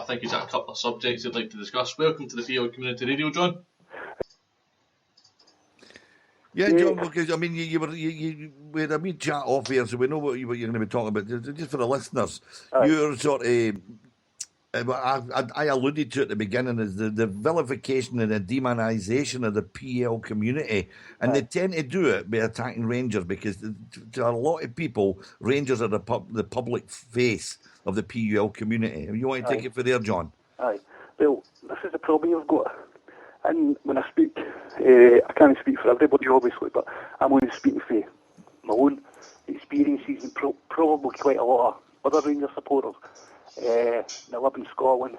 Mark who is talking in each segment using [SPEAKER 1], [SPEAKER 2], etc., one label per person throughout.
[SPEAKER 1] think he's got a couple of subjects he'd like to discuss. Welcome to the PL Community Radio, John.
[SPEAKER 2] Yeah, John, because I mean, we had a wee chat off here, so we know what you're going to be talking about. Just for the listeners, you're sort of, I alluded to at the beginning, is the vilification and the demonisation of the PL community, and they tend to do it by attacking Rangers because to a lot of people, Rangers are the public face of the PL community. You want to take it for there, John?
[SPEAKER 3] Aye. Well, this is the problem you've got. And when I speak, I can't speak for everybody, obviously, but I'm only speaking for my own experiences and probably quite a lot of other Rangers supporters that live in Scotland,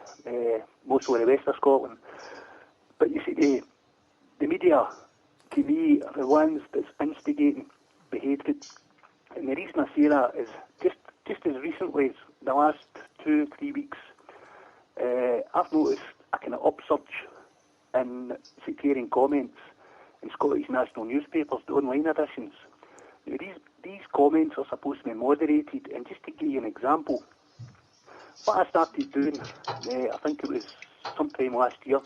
[SPEAKER 3] mostly the west of Scotland. But you see, the media, to me, are the ones that's instigating the hatred. And the reason I say that is just as recently as the last 2-3 weeks, I've noticed a kind of upsurge in sectarian comments in Scottish national newspapers, the online editions. Now, these comments are supposed to be moderated, and just to give you an example, what I started doing, I think it was sometime last year,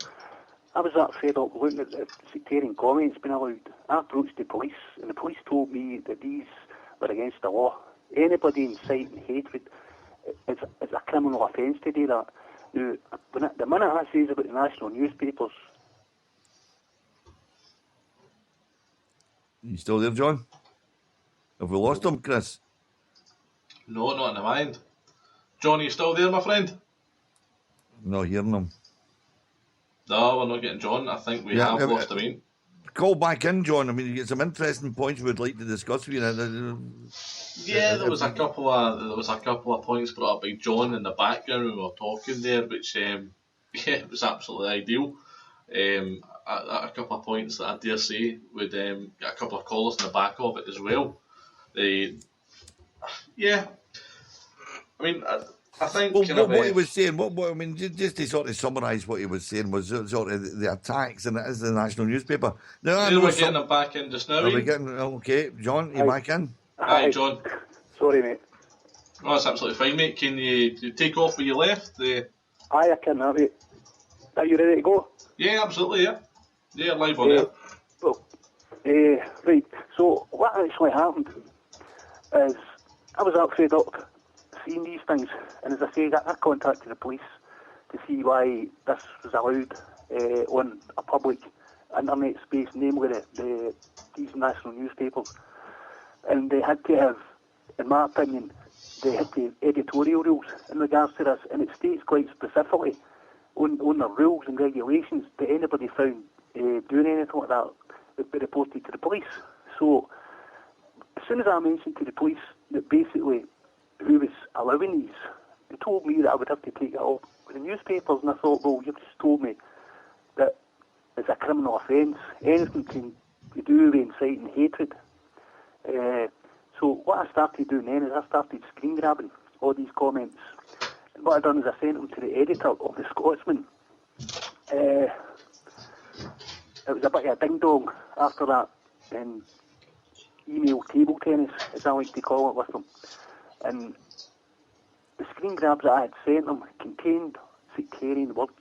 [SPEAKER 3] I was that fed up looking at the sectarian comments being allowed. I approached the police, and the police told me that these were against the law. Anybody inciting hatred, it's a criminal offence to do that. Now, the minute I say about the national newspapers.
[SPEAKER 2] You still there, John? Have we lost him, Chris?
[SPEAKER 1] No, not in the mind. John, are you still there, my friend?
[SPEAKER 2] Not hearing him.
[SPEAKER 1] No, we're not getting John. I think we have lost him.
[SPEAKER 2] Call back in, John. I mean, you get some interesting points we'd like to discuss with you.
[SPEAKER 1] Yeah, there was a couple of points brought up by John in the background when we were talking there, which it was absolutely ideal. A couple of points that I dare say would get a couple of callers in the back of it as well. I mean, I think
[SPEAKER 2] what he was saying. What I mean, just to sort of summarise what he was saying was sort of the attacks, and it is the national newspaper. Now, I know
[SPEAKER 1] we're getting them back in just now.
[SPEAKER 2] Are we getting okay, John? You back in?
[SPEAKER 1] Hi, John.
[SPEAKER 3] Sorry, mate.
[SPEAKER 1] No, that's absolutely fine, mate. Can you take off where you left?
[SPEAKER 3] Aye, I can, mate. Are you ready to go?
[SPEAKER 1] Yeah, absolutely, yeah. Yeah, live on air.
[SPEAKER 3] Well, right, so what actually happened is I was up fed up seeing these things, and as I say, I contacted the police to see why this was allowed on a public internet space, namely these national newspapers. And they had to have, in my opinion, they had to have editorial rules in regards to this, and it states quite specifically on the rules and regulations that anybody found doing anything like that would be reported to the police. So as soon as I mentioned to the police that basically who was allowing these, they told me that I would have to take it off with the newspapers, and I thought, well, you've just told me that it's a criminal offence, anything to do with inciting hatred. So what I started doing then is I started screen grabbing all these comments. And what I done is I sent them to the editor of the Scotsman. It was a bit of a ding-dong after that, and email table tennis, as I like to call it, with them. And the screen grabs that I had sent them contained sectarian words.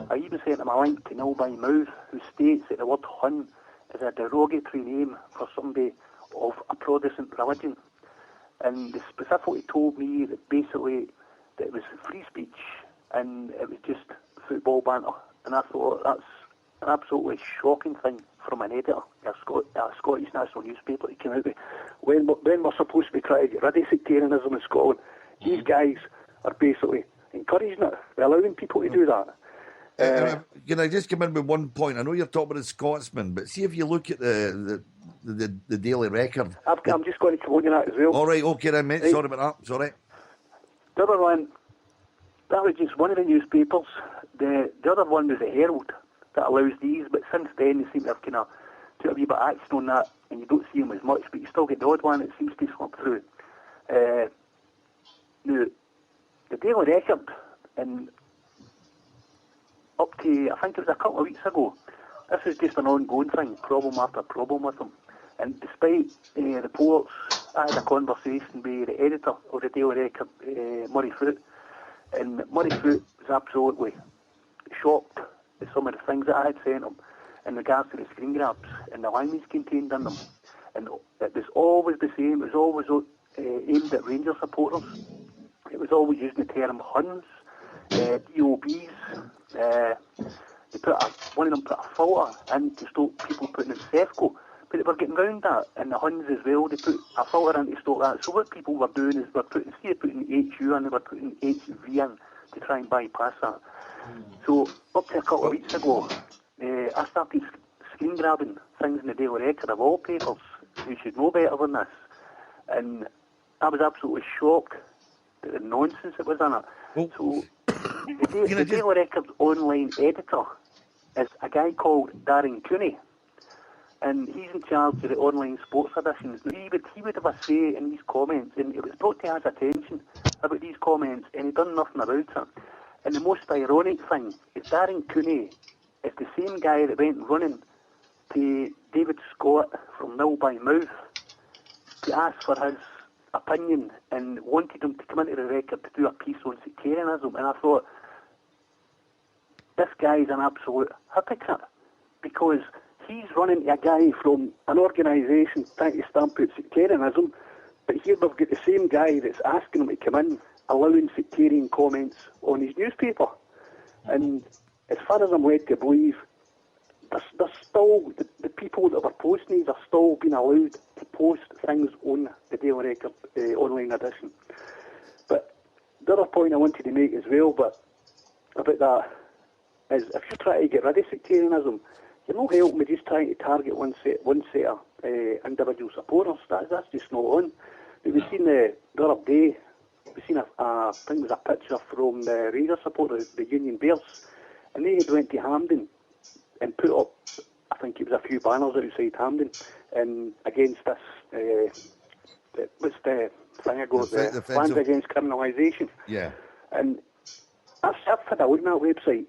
[SPEAKER 3] I even sent them a link to Nil by Mouth, who states that the word Hun is a derogatory name for somebody of a Protestant religion. And they specifically told me that basically that it was free speech and it was just football banter. And I thought that's an absolutely shocking thing from an editor, a Scottish national newspaper to come out with. When we're supposed to be trying to get rid of sectarianism in Scotland, these guys are basically encouraging it, they're allowing people to do that.
[SPEAKER 2] Can I just come in with one point? I know you're talking about the Scotsman, but see if you look at the Daily Record.
[SPEAKER 3] I'm just going to come on to that as well.
[SPEAKER 2] All right, okay then, mate. Right. Sorry about that. Sorry.
[SPEAKER 3] The other one, that was just one of the newspapers. The other one was the Herald that allows these, but since then they seem to have kind of took a wee bit of action on that, and you don't see them as much, but you still get the odd one that seems to slip through. Now, the Daily Record, and up to, I think it was a couple of weeks ago, this is just an ongoing thing, problem after problem with them. And despite reports, I had a conversation with the editor of the Daily Record, Murray Foot, and Murray Foot was absolutely shocked at some of the things that I had sent him in regards to the screen grabs and the language contained in them. And it was always the same. It was always aimed at Rangers supporters. It was always using the term Huns, DOBs. One of them put a filter in to stop people putting in Sefco. But they were getting round that, and the Huns as well, they put a filter in to stop that. So what people were doing is instead of putting HU in, they were putting HV in to try and bypass that. So up to a couple of weeks ago, I started screen grabbing things in the Daily Record of all papers. You should know better than this. And I was absolutely shocked at the nonsense that was in it.
[SPEAKER 2] Well,
[SPEAKER 3] so the Daily Record's online editor is a guy called Darren Cooney. And he's in charge of the online sports editions. He would have a say in these comments, and it was brought to his attention about these comments, and he'd done nothing about it. And the most ironic thing is Darren Cooney is the same guy that went running to David Scott from Mill by Mouth to ask for his opinion and wanted him to come into the Record to do a piece on sectarianism. And I thought, this guy's an absolute hypocrite, because he's running to a guy from an organisation trying to stamp out sectarianism, but here we've got the same guy that's asking him to come in, allowing sectarian comments on his newspaper. And as far as I'm led to believe, there's still, the people that were posting these are still being allowed to post things on the Daily Record online edition. But the other point I wanted to make as well about that is, if you try to get rid of sectarianism, you're not helping with just trying to target one set of individual supporters. That's just not on. We've seen the other day, we've seen I think it was a picture from the Rangers supporters, the Union Bears, and they had went to Hampden and put up, I think it was a few banners outside Hampden, and against this, what's the thing I got there? Fans Against Criminalisation.
[SPEAKER 2] Yeah.
[SPEAKER 3] And I've had a look at that website,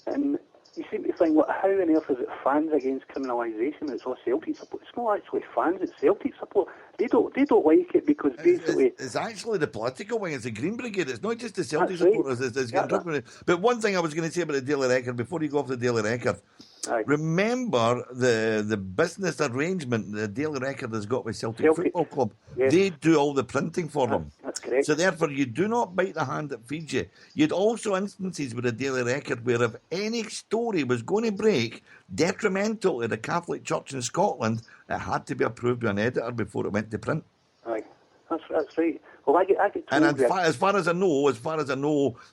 [SPEAKER 3] and you seem to think, well, how on earth is it Fans Against Criminalisation? It's all Celtic support. It's not actually fans, it's Celtic support. They don't like it because basically...
[SPEAKER 2] It's actually the political wing, it's the Green Brigade, it's not just the Celtic supporters. Right. But one thing I was going to say about the Daily Record, before you go off the Daily Record, remember the business arrangement the Daily Record has got with Celtic Football Club. Yes. They do all the printing for them.
[SPEAKER 3] That's correct.
[SPEAKER 2] So therefore, you do not bite the hand that feeds you. You'd also instances with the Daily Record where if any story was going to break detrimental to the Catholic Church in Scotland, it had to be approved by an editor before it went to print.
[SPEAKER 3] Aye, that's right. Well, I get told.
[SPEAKER 2] And as far as I know,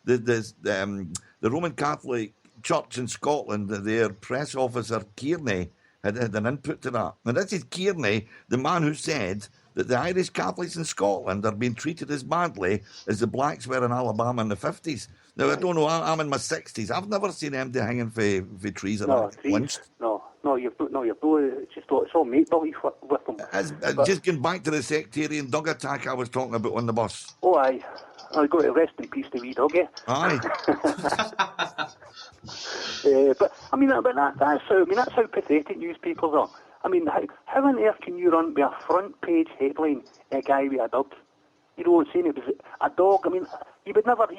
[SPEAKER 2] the Roman Catholic Church in Scotland, their press officer Kearney had an input to that. And this is Kearney, the man who said that the Irish Catholics in Scotland are being treated as badly as the blacks were in Alabama in the 50s. Now, I don't know, I'm in my 60s. I've never seen them hanging for trees or lynched.
[SPEAKER 3] No, you've no. It's all make-believe with them.
[SPEAKER 2] Just going back to the sectarian dog attack I was talking about on the bus.
[SPEAKER 3] Oh, aye. I've got to rest in peace the wee doggy.
[SPEAKER 2] Aye.
[SPEAKER 3] But that's how pathetic newspapers are. I mean, how on earth can you run with a front page headline, a guy with a dog? You know, saying it was a dog. I mean, you would make about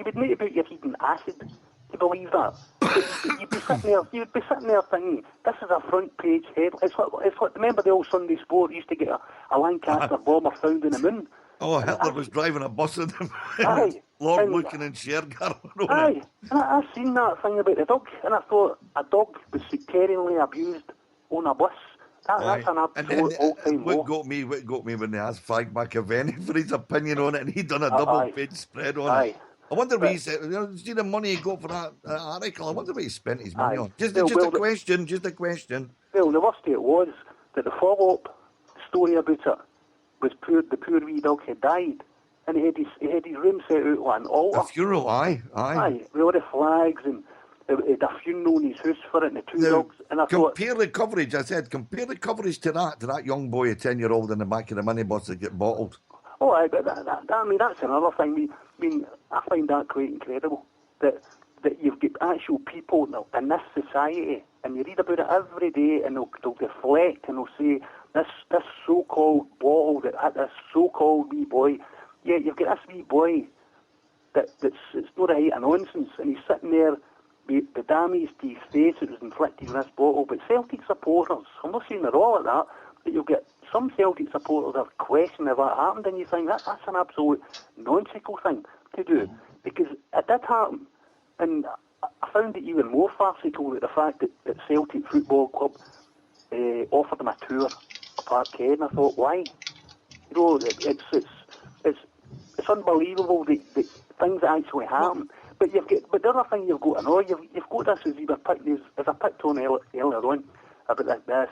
[SPEAKER 3] you're eating acid to believe that. You'd be sitting there thinking, this is a front page headline. It's like remember the old Sunday Sport used to get a Lancaster bomber found in the moon.
[SPEAKER 2] Oh, Hitler was driving a bus in them.
[SPEAKER 3] Aye.
[SPEAKER 2] Lord Lucan and Shergar.
[SPEAKER 3] Aye. And I seen that thing about the dog, and I thought a dog was sectarianly abused on a bus. That's an absolute all-time low.
[SPEAKER 2] What got me when they asked Frank McAvenny for his opinion on it, and he'd done a double-page spread on it. I wonder what he said. See the money he got for that article. I wonder what he spent his money on. Just a question.
[SPEAKER 3] Well, the worst of it was that the follow-up story about it was the poor wee dog had died, and he had his room set out like an altar.
[SPEAKER 2] A funeral, aye.
[SPEAKER 3] With all the flags, and he had a funeral in his house for it, and the two dogs. And I thought,
[SPEAKER 2] compare the coverage to that young boy, a 10-year-old in the back of the minibus that get bottled.
[SPEAKER 3] Oh, aye, but that's another thing. I find that quite incredible that you've got actual people in this society, and you read about it every day, and they'll deflect and they'll say this so-called bottle that had this so-called wee boy. Yeah, you've got this wee boy it's not a height of nonsense, and he's sitting there with the damage to his face that was inflicted with this bottle. But Celtic supporters, I'm not saying they're all like that, but you'll get some Celtic supporters that question if that happened, and you think that's an absolute nonsensical thing to do, because it did happen. And I found it even more farcical with the fact that Celtic Football Club offered them a tour of Parkhead, and I thought, why? You know, it's unbelievable the things that actually happen. But the other thing you've got to know, you've got this as I picked on earlier on about this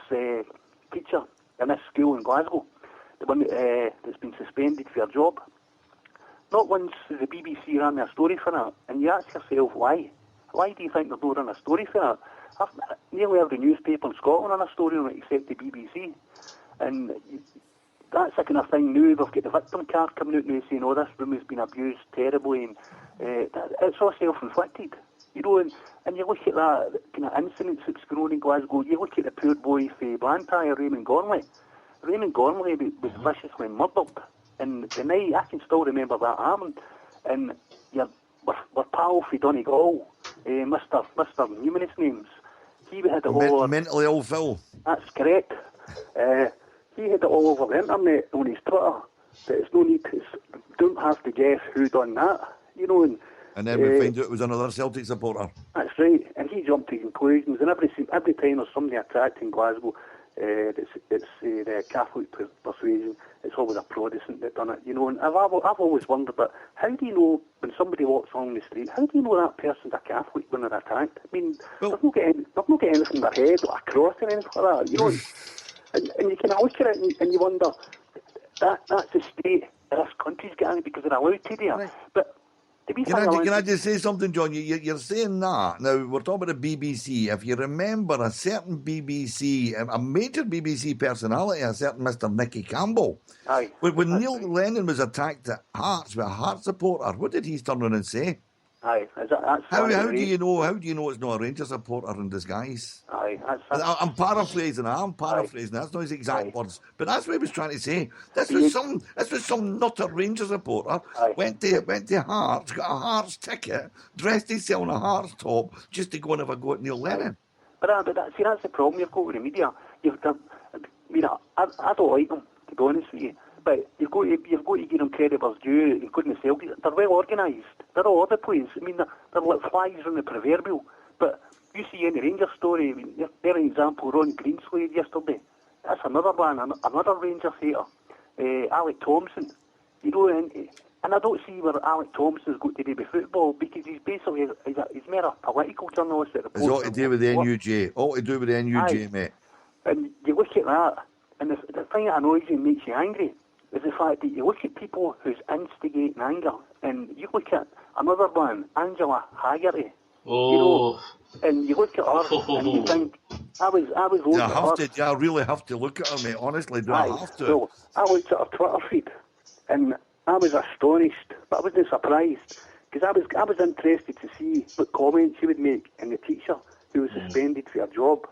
[SPEAKER 3] teacher in this school in Glasgow, the one that's been suspended for her job. Not once has the BBC ran a story for that, and you ask yourself why. Why do you think they've not run a story for that? Nearly every newspaper in Scotland ran a story on it except the BBC. And that's the kind of thing now. They've got the victim card coming out now saying, oh, this woman's been abused terribly, and it's all self-inflicted. You know, and you look at that kind of incidents that's going on in Glasgow, you look at the poor boy for Blantyre, Raymond Gormley. Raymond Gormley was viciously murdered. And the night, I can still remember that happened. And we're pal for Donegal, Mr. Numerous Names. He had it all over.
[SPEAKER 2] Mentally ill Phil.
[SPEAKER 3] That's correct. He had it all over the internet on his Twitter. That it's no need to, don't have to guess who done that. You know,
[SPEAKER 2] and then we find out it was another Celtic supporter.
[SPEAKER 3] That's right. And he jumped to conclusions. And every time there's somebody attacked in Glasgow, it's the Catholic persuasion, it's always a Protestant that done it, you know. And I've always wondered, but how do you know when somebody walks along the street, how do you know that person's a Catholic when they're attacked? I mean, they've not got anything in their head, like a cross or anything like that, you know. and you can look at it and you wonder, that's the state this country's getting because they're allowed to do it. Right. But
[SPEAKER 2] Can I just say something, John? You're saying that. Now, we're talking about the BBC. If you remember a certain BBC, a major BBC personality, a certain Mr. Nicky Campbell,
[SPEAKER 3] aye,
[SPEAKER 2] when Neil Lennon was attacked at Hearts with a Hearts supporter, what did he turn around and say?
[SPEAKER 3] Aye,
[SPEAKER 2] how do you know? How do you know it's not a Rangers supporter in disguise?
[SPEAKER 3] Aye,
[SPEAKER 2] I'm paraphrasing. That's not his exact words, but that's what he was trying to say. This was some nutter Rangers supporter went to Hearts, got a Hearts ticket, dressed himself in a Hearts top just to go and have a go at Neil Lennon.
[SPEAKER 3] But that's the problem you've got with the media. I don't like them, to be honest with you. But you've got to give them credit where it's due, including the Celtics. They're well organised. They're all over the place. I mean, they're like flies on the proverbial. But you see any Rangers story, I mean, there's an example, Ron Greenslade yesterday. That's another one, another Rangers hater. Alec Thompson. You know, and I don't see where Alec Thompson's got to do with football, because he's basically, he's more a political journalist.
[SPEAKER 2] It's all to do with the NUJ. All to do with the NUJ, mate.
[SPEAKER 3] And you look at that, and the thing that annoys you and makes you angry is the fact that you look at people who's instigating anger, and you look at another one, Angela Haggerty.
[SPEAKER 1] Oh.
[SPEAKER 3] You know, and you look at her and you think, I was looking at her.
[SPEAKER 2] I really have to look at her, mate. Honestly, do I have to?
[SPEAKER 3] So I looked at her Twitter feed, and I was astonished, but I wasn't surprised, because I was interested to see what comments she would make in the teacher who was suspended for her job.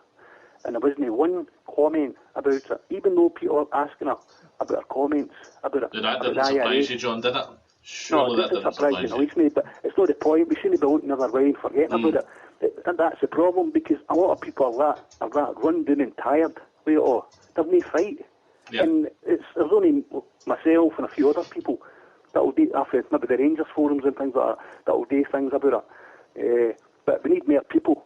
[SPEAKER 3] And there wasn't one comment about it, even though people were asking her about her comments about it.
[SPEAKER 1] That didn't surprise you, John, did it? Surely
[SPEAKER 3] no, it didn't surprise me, but it's not the point. We shouldn't be looking the other way and forgetting about it. And that's the problem, because a lot of people are that run down and tired with it all. They've no fight. Yeah. And there's only myself and a few other people that will do, after maybe the Rangers forums and things like that will do things about it. But we need more people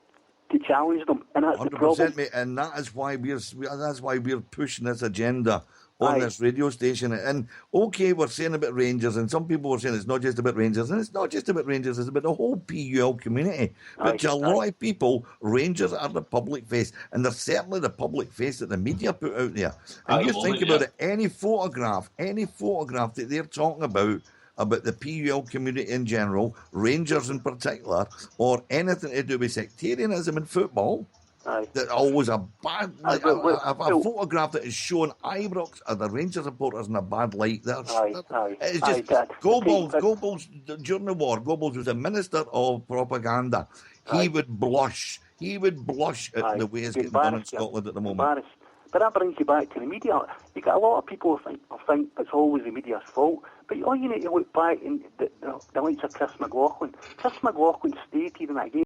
[SPEAKER 3] to challenge them, and that's 100%, the problem.
[SPEAKER 2] Mate, and that is why we're pushing this agenda on this radio station. And okay, we're saying about Rangers, and some people were saying it's not just about Rangers, and it's not just about Rangers, it's about the whole PUL community. But to a lot of people, Rangers are the public face, and they're certainly the public face that the media put out there. And you think about it, any photograph that they're talking about the PUL community in general, Rangers in particular, or anything to do with sectarianism in football, that always a bad, a photograph that is showing Ibrox or the Rangers supporters in a bad light. It's just Goebbels during the war. Goebbels was a minister of propaganda. He would blush. He would blush at the way it's getting done in Scotland at the moment.
[SPEAKER 3] But that brings you back to the media. You got a lot of people think it's always the media's fault. But all you need to look back and the likes of Chris McLaughlin. Chris McLaughlin stated in that game.